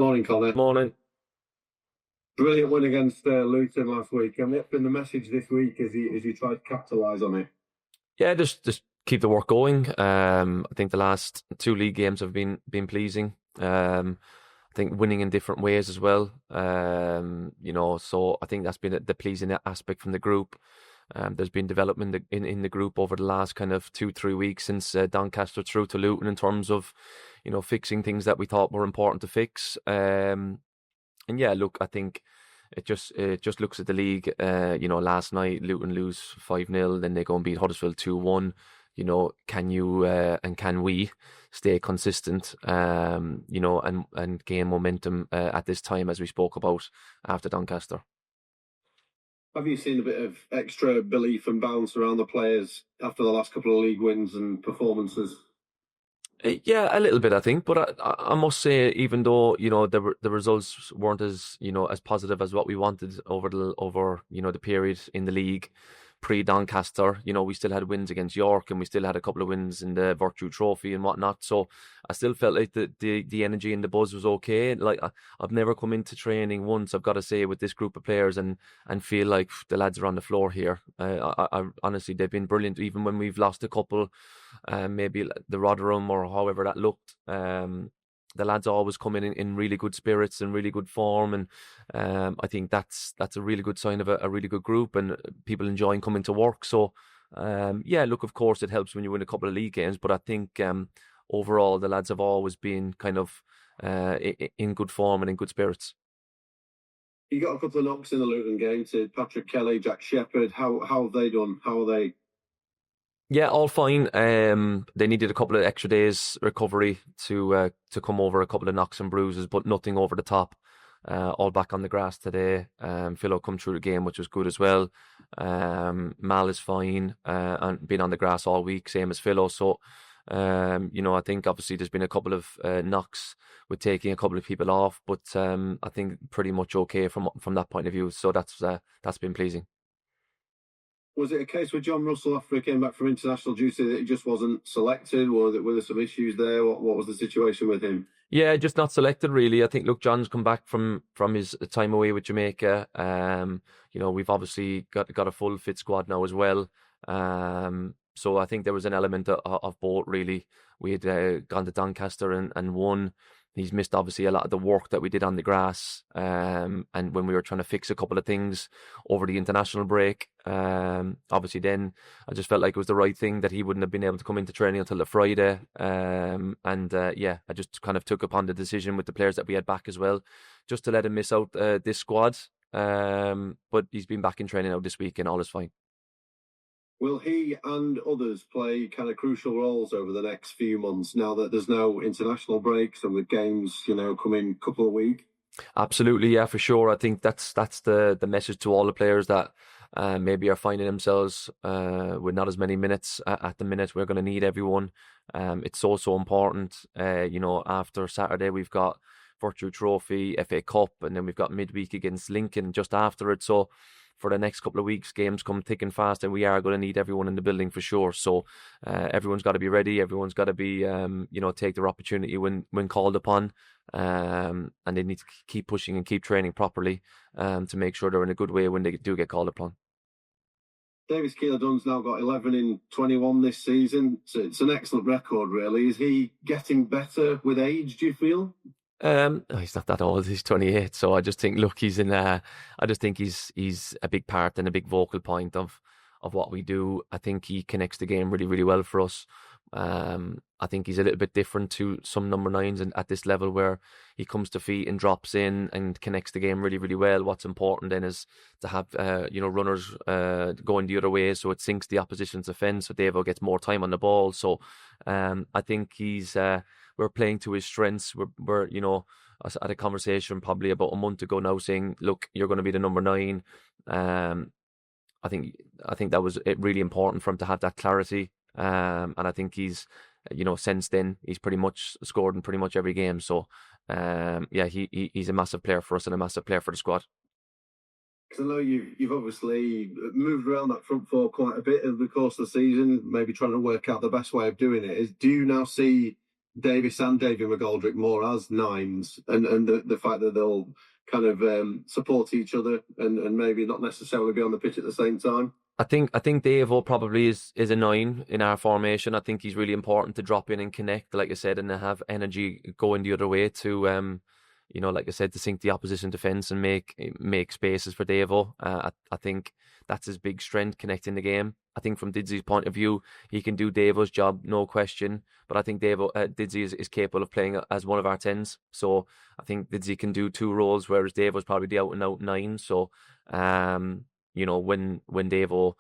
Morning, Connor. Morning. Brilliant win against Luton last week. And what's been the message this week as you try to capitalise on it? Yeah, just keep the work going. I think the last two league games have been pleasing. I think winning in different ways as well. So I think that's been the pleasing aspect from the group. There's been development in the group over the last kind of 2-3 weeks since Doncaster through to Luton in terms of, fixing things that we thought were important to fix. And yeah, look, I think it just looks at the league. Last night Luton lose 5-0, then they go and beat Huddersfield 2-1. Can you and can we stay consistent? And gain momentum at this time, as we spoke about after Doncaster. Have you seen a bit of extra belief and bounce around the players after the last couple of league wins and performances? Yeah, a little bit, I think, but I must say, even though the results weren't as positive as what we wanted over the period in the league pre-Doncaster, we still had wins against York and we still had a couple of wins in the Virtue Trophy and whatnot. So I still felt like the energy and the buzz was okay. Like I've never come into training once, I've got to say, with this group of players and feel like the lads are on the floor here. I honestly, they've been brilliant, even when we've lost a couple. Maybe the Rotherham or however that looked. The lads always come in really good spirits and really good form, and I think that's a really good sign of a really good group and people enjoying coming to work. So look, of course it helps when you win a couple of league games, but I think overall the lads have always been kind of in good form and in good spirits. You got a couple of knocks in the Luton game to Patrick Kelly, Jack Shepherd. How have they done? How are they? Yeah, all fine. They needed a couple of extra days recovery to come over a couple of knocks and bruises, but nothing over the top. All back on the grass today. Philo come through the game, which was good as well. Mal is fine and been on the grass all week, same as Philo. So, I think obviously there's been a couple of knocks with taking a couple of people off, but I think pretty much okay from that point of view. So that's been pleasing. Was it a case with John Russell after he came back from international duty that he just wasn't selected, or were there some issues there? What was the situation with him? Yeah, just not selected really. I think, look, John's come back from his time away with Jamaica. We've obviously got a full fit squad now as well. So I think there was an element of both really. We had gone to Doncaster and won. He's missed obviously a lot of the work that we did on the grass, and when we were trying to fix a couple of things over the international break. Obviously then I just felt like it was the right thing that he wouldn't have been able to come into training until the Friday. I just kind of took upon the decision with the players that we had back as well, just to let him miss out this squad. But he's been back in training now this week and all is fine. Will he and others play kind of crucial roles over the next few months now that there's no international breaks and with games, coming a couple of weeks? Absolutely, yeah, for sure. I think that's the message to all the players that maybe are finding themselves with not as many minutes at the minute. We're going to need everyone. It's so important. After Saturday we've got Virtue Trophy, FA Cup, and then we've got midweek against Lincoln just after it. So for the next couple of weeks, games come thick and fast, and we are going to need everyone in the building for sure. So everyone's got to be ready. Everyone's got to be, take their opportunity when called upon. And they need to keep pushing and keep training properly to make sure they're in a good way when they do get called upon. Davis Keeler Dunn's now got 11 in 21 this season. So it's an excellent record, really. Is he getting better with age, do you feel? He's not that old. He's 28. So I just think, look, he's in. I just think he's a big part and a big vocal point of what we do. I think he connects the game really, really well for us. I think he's a little bit different to some number nines and at this level where he comes to feet and drops in and connects the game really, really well. What's important then is to have runners going the other way, so it sinks the opposition's defence, so Davo gets more time on the ball. So I think we're playing to his strengths. We're I had a conversation probably about a month ago now saying, look, you're going to be the number 9. I think that was really important for him to have that clarity. And I think he's, since then he's pretty much scored in pretty much every game. So, he's a massive player for us and a massive player for the squad. Because I know you've obviously moved around that front four quite a bit over the course of the season, maybe trying to work out the best way of doing it. Do you now see Davis and David McGoldrick more as nines, and the fact that they'll kind of support each other and maybe not necessarily be on the pitch at the same time? I think Davo probably is a nine in our formation. I think he's really important to drop in and connect, like I said, and to have energy going the other way to like I said, to sink the opposition defence and make spaces for Davo. I think that's his big strength, connecting the game. I think from Didzy's point of view, he can do Davo's job, no question. But I think Didsy is capable of playing as one of our tens. So I think Didsy can do two roles, whereas Davo's probably the out and out nine. So when Davo,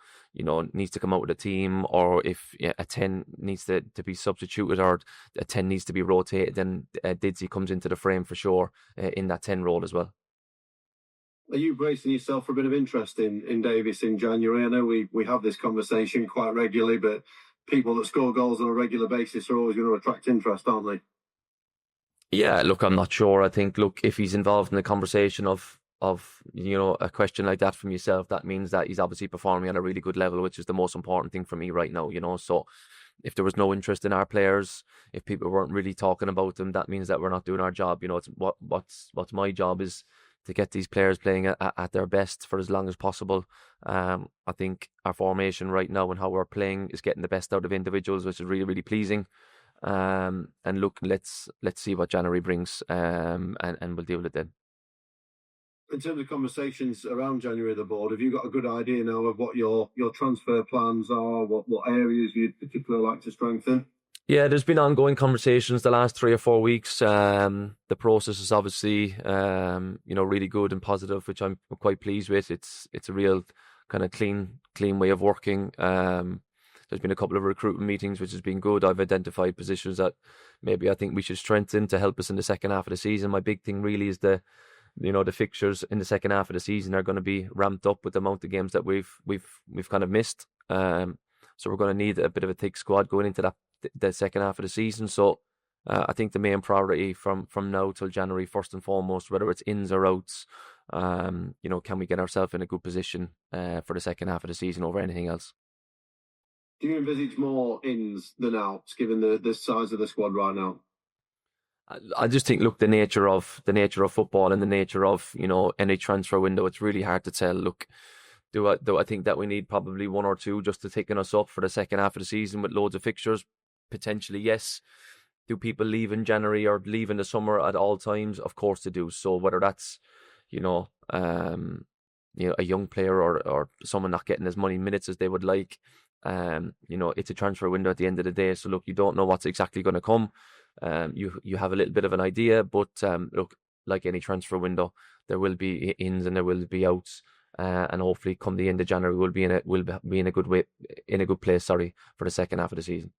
needs to come out with a team, or if a 10 needs to be substituted, or a 10 needs to be rotated, then Didsy comes into the frame for sure in that 10 role as well. Are you bracing yourself for a bit of interest in Davis in January? I know we have this conversation quite regularly, but people that score goals on a regular basis are always going to attract interest, aren't they? Yeah, look, I'm not sure. I think, if he's involved in the conversation of a question like that from yourself, that means that he's obviously performing at a really good level, which is the most important thing for me right now. So if there was no interest in our players, if people weren't really talking about them, that means that we're not doing our job. It's what's my job is to get these players playing at their best for as long as possible. I think our formation right now and how we're playing is getting the best out of individuals, which is really, really pleasing. And look, let's see what January brings, and we'll deal with it then. In terms of conversations around January at the board, have you got a good idea now of what your transfer plans are, what areas you'd particularly like to strengthen? Yeah, there's been ongoing conversations the last 3 or 4 weeks. The process is obviously, really good and positive, which I'm quite pleased with. It's a real kind of clean way of working. There's been a couple of recruitment meetings, which has been good. I've identified positions that maybe I think we should strengthen to help us in the second half of the season. My big thing really is the fixtures in the second half of the season are going to be ramped up with the amount of games that we've kind of missed. So we're going to need a bit of a thick squad going into the second half of the season. So I think the main priority from now till January, first and foremost, whether it's ins or outs, can we get ourselves in a good position for the second half of the season over anything else? Do you envisage more ins than outs, given the size of the squad right now? I just think, look, the nature of football and the nature of any transfer window, it's really hard to tell. Look, do I think that we need probably one or two just to taking us up for the second half of the season with loads of fixtures? Potentially, yes. Do people leave in January or leave in the summer at all times? Of course they do. So whether that's a young player or someone not getting as many minutes as they would like, it's a transfer window at the end of the day. So look, you don't know what's exactly going to come. You have a little bit of an idea, but look, like any transfer window, there will be ins and there will be outs, and hopefully, come the end of January, we'll be in a good place. Sorry, for the second half of the season.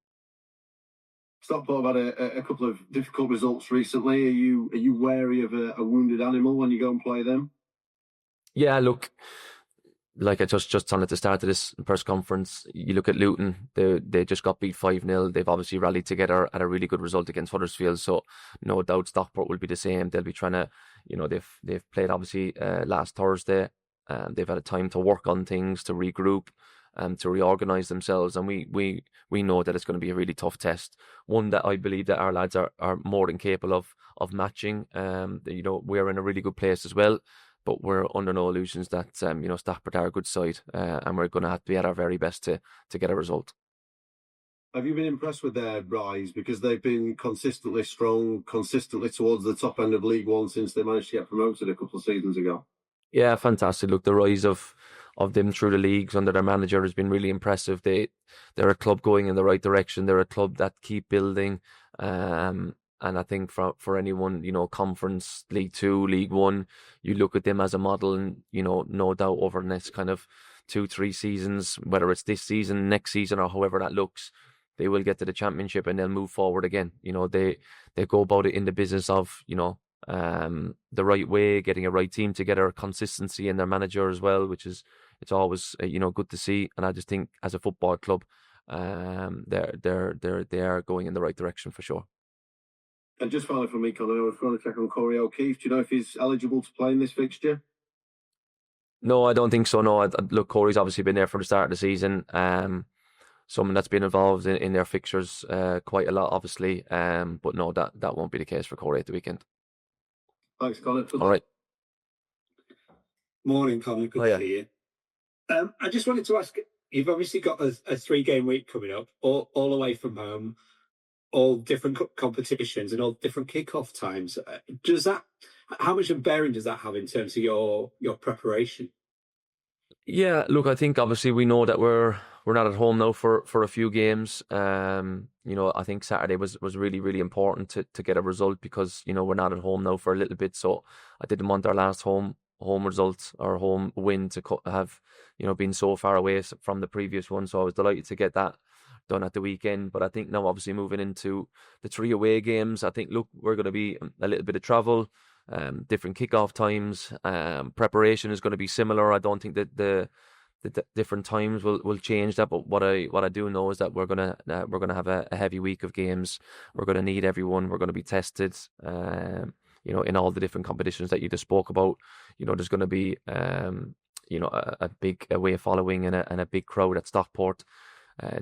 Stockport have had a couple of difficult results recently. Are you wary of a wounded animal when you go and play them? Yeah, look, like I just on at the start of this press conference, you look at Luton, they just got beat 5-0. They've obviously rallied together at a really good result against Huddersfield, so no doubt Stockport will be the same. They'll be trying to, they've played obviously last Thursday. They've had a time to work on things, to regroup, to reorganise themselves, and we know that it's going to be a really tough test. One that I believe that our lads are more than capable of matching. We're in a really good place as well. But we're under no illusions that Stockport are a good side, and we're going to have to be at our very best to get a result. Have you been impressed with their rise? Because they've been consistently strong, consistently towards the top end of League One since they managed to get promoted a couple of seasons ago. Yeah, fantastic. Look, the rise of them through the leagues under their manager has been really impressive. They're a club going in the right direction. They're a club that keep building. And I think for anyone, Conference, League 2, League 1, you look at them as a model, and, no doubt over the next kind of 2-3 seasons, whether it's this season, next season, or however that looks, they will get to the Championship and they'll move forward again. They go about it in the business of, the right way, getting a right team together, consistency in their manager as well, which is, it's always, good to see. And I just think as a football club, they are going in the right direction for sure. And just finally from me, Conor, I was going to check on Corey O'Keefe. Do you know if he's eligible to play in this fixture? No, I don't think so. No, look, Corey's obviously been there from the start of the season. someone that's been involved in their fixtures quite a lot, obviously. But no, that won't be the case for Corey at the weekend. Thanks, Conor. All right. Morning, Conor. Good to see you. I just wanted to ask, you've obviously got a 3-game week coming up, all away from home, all different competitions and all different kick-off times. How much of bearing does that have in terms of your preparation? Yeah, look, I think obviously we know that we're not at home now for a few games. I think Saturday was really, really important to get a result because, we're not at home now for a little bit. So I didn't want our last home result or home win to have, been so far away from the previous one. So I was delighted to get that done at the weekend. But I think now obviously moving into the 3 away games, I think, look, we're going to be a little bit of travel. Different kickoff times, preparation is going to be similar. I don't think that the different times will change that. But what I do know is that we're gonna have a heavy week of games. We're going to need everyone. We're going to be tested. In all the different competitions that you just spoke about. There's going to be a big away following and a big crowd at Stockport.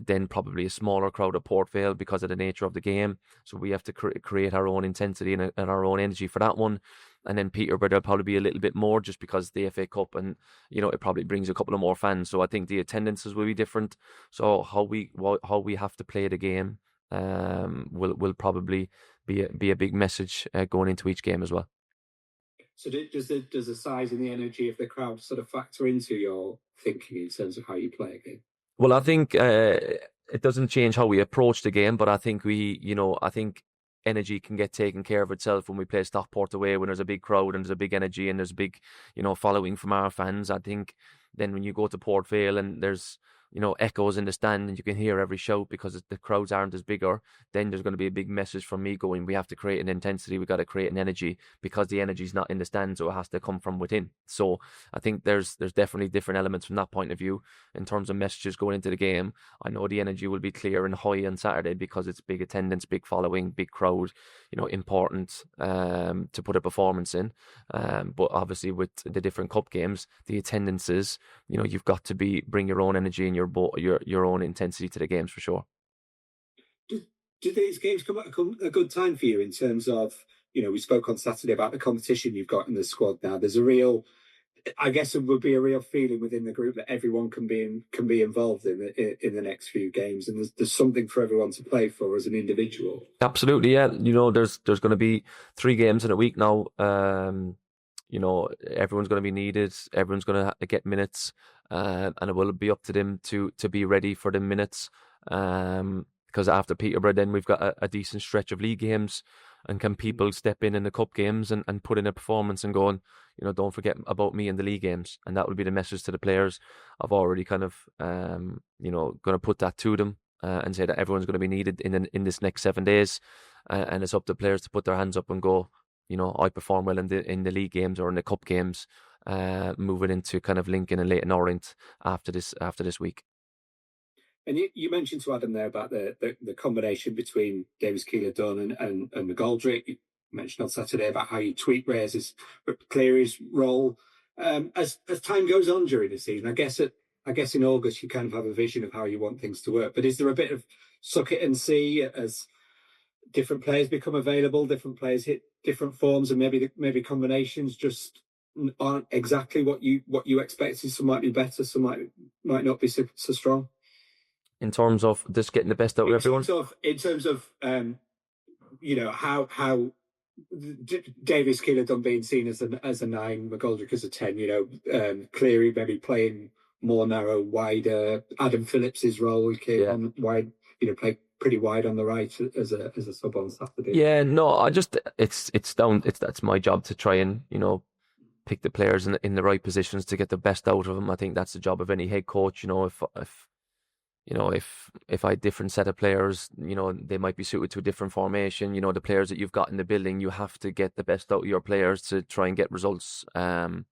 Then probably a smaller crowd at Port Vale because of the nature of the game. So we have to create our own intensity and our own energy for that one. And then Peterborough will probably be a little bit more just because the FA Cup and, it probably brings a couple of more fans. So I think the attendances will be different. So how we have to play the game will probably be a big message going into each game as well. So does the size and the energy of the crowd sort of factor into your thinking in terms of how you play a game? Well, I think it doesn't change how we approach the game, but I think I think energy can get taken care of itself when we play Stockport away, when there's a big crowd and there's a big energy and there's a big, following from our fans. I think then when you go to Port Vale and there's, echoes in the stand and you can hear every shout because the crowds aren't as bigger, then there's going to be a big message from me going, we have to create an intensity, we got to create an energy because the energy's not in the stand, so it has to come from within. So I think there's definitely different elements from that point of view in terms of messages going into the game. I know the energy will be clear and high on Saturday because it's big attendance, big following, big crowd, important to put a performance in. But obviously with the different cup games, the attendances, you've got to bring your own energy and your own intensity to the games for sure. Do these games come at a good time for you in terms of, we spoke on Saturday about the competition you've got in the squad now. There's I guess it would be a real feeling within the group that everyone can be involved in the next few games, and there's something for everyone to play for as an individual. Absolutely, yeah. There's going to be 3 games in a week now. Everyone's going to be needed. Everyone's going to get minutes, and it will be up to them to be ready for the minutes. Because after Peterborough, then we've got a decent stretch of league games, and can people step in the cup games and put in a performance and going, don't forget about me in the league games, and that will be the message to the players. I've already kind of, going to put that to them and say that everyone's going to be needed in this next 7 days, and it's up to players to put their hands up and go, I perform well in the league games or in the cup games, moving into kind of Lincoln and Leyton Orient after this week. And you mentioned to Adam there about the combination between Davis Keeler Dunn and McGoldrick. You mentioned on Saturday about how you tweak Cleary's role. As time goes on during the season, I guess in August you kind of have a vision of how you want things to work. But is there a bit of suck it and see as different players become available, different players hit different forms, and maybe combinations just aren't exactly what you expected? Some might be better, some might not be so strong. In terms of just getting the best out of everyone? In terms of how Davis Keeler Dunn being seen as a 9, McGoldrick as a 10, Cleary maybe playing more narrow, wider. Adam Phillips's role came on wide, play pretty wide on the right as a sub on Saturday. Yeah, no, that's my job to try and, pick the players in the right positions to get the best out of them. I think that's the job of any head coach. If I had different set of players, they might be suited to a different formation. The players that you've got in the building, you have to get the best out of your players to try and get results. I'm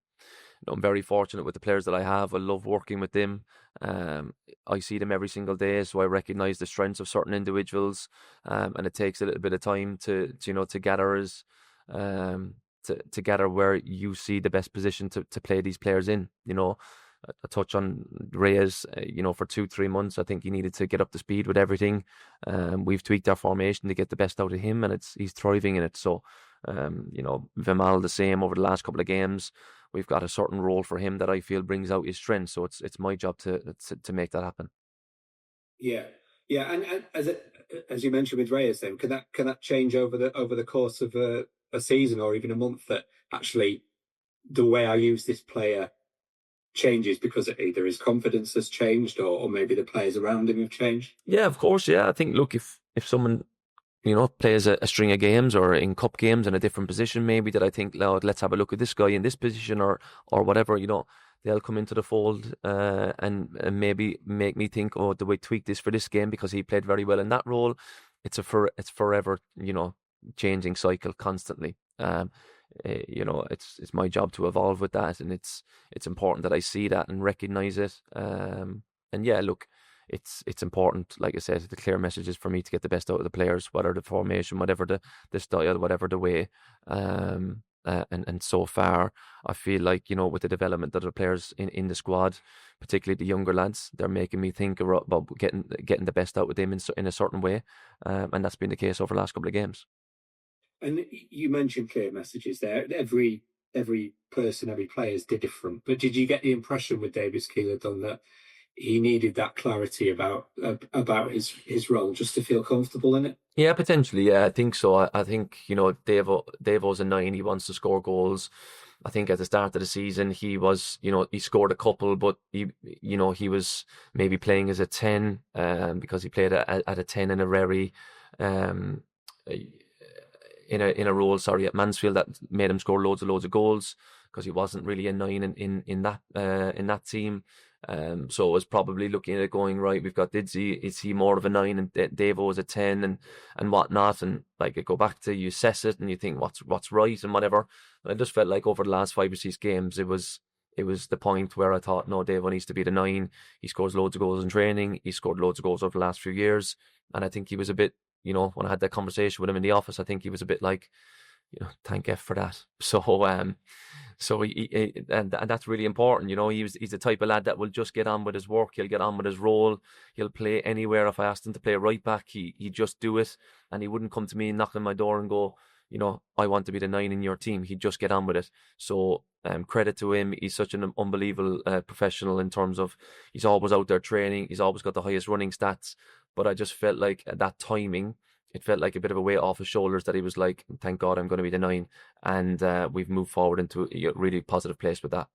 very fortunate with the players that I have. I love working with them. I see them every single day, so I recognise the strengths of certain individuals, and it takes a little bit of time to gather to gather where you see the best position to play these players in. a touch on Reyes, for 2-3 months. I think he needed to get up to speed with everything. We've tweaked our formation to get the best out of him, and he's thriving in it. So, Vimal the same over the last couple of games. We've got a certain role for him that I feel brings out his strength. So it's my job to make that happen. Yeah, and as you mentioned with Reyes, then can that change over the course of a season or even a month? That actually the way I use this player changes because either his confidence has changed or maybe the players around him have changed. Yeah, of course. Yeah, I think look, if someone plays a string of games or in cup games in a different position, maybe that I think, let's have a look at this guy in this position or whatever, they'll come into the fold and maybe make me think, oh, do we tweak this for this game because he played very well in that role? It's forever, changing cycle constantly. It's my job to evolve with that, and it's important that I see that and recognize it. And yeah, look, it's important, like I said, the clear messages for me to get the best out of the players, whatever the formation, whatever the style, whatever the way. And so far, I feel like, with the development of the players in the squad, particularly the younger lads, they're making me think about getting the best out of them in a certain way. And that's been the case over the last couple of games. And you mentioned clear messages there. Every person, every player is different. But did you get the impression with Keeler Dunn that he needed that clarity about his role just to feel comfortable in it? Yeah, potentially. Yeah, I think so. I think, Devo's a 9. He wants to score goals. I think at the start of the season, he was, he scored a couple, but he was maybe playing as a 10 because he played at a 10 in a very in a role, at Mansfield, that made him score loads of goals because he wasn't really a 9 in that team. So it was probably looking at it going, right, we've got Didsy, is he more of a 9 and Davo is a 10 and whatnot, and like I go back to, you assess it and you think what's right and whatever. And I just felt like over the last 5 or 6 games, it was the point where I thought, no, Davo needs to be the 9. He scores loads of goals in training. He scored loads of goals over the last few years, and I think he was a bit, when I had that conversation with him in the office, I think he was a bit like, thank F for that. So he and that's really important. He's the type of lad that will just get on with his work. He'll get on with his role. He'll play anywhere. If I asked him to play right back, he'd just do it, and he wouldn't come to me and knock on my door and go, I want to be the 9 in your team. He'd just get on with it. So credit to him. He's such an unbelievable professional in terms of he's always out there training. He's always got the highest running stats. But I just felt like at that timing, it felt like a bit of a weight off his shoulders that he was like, thank God I'm going to be the 9. And we've moved forward into a really positive place with that.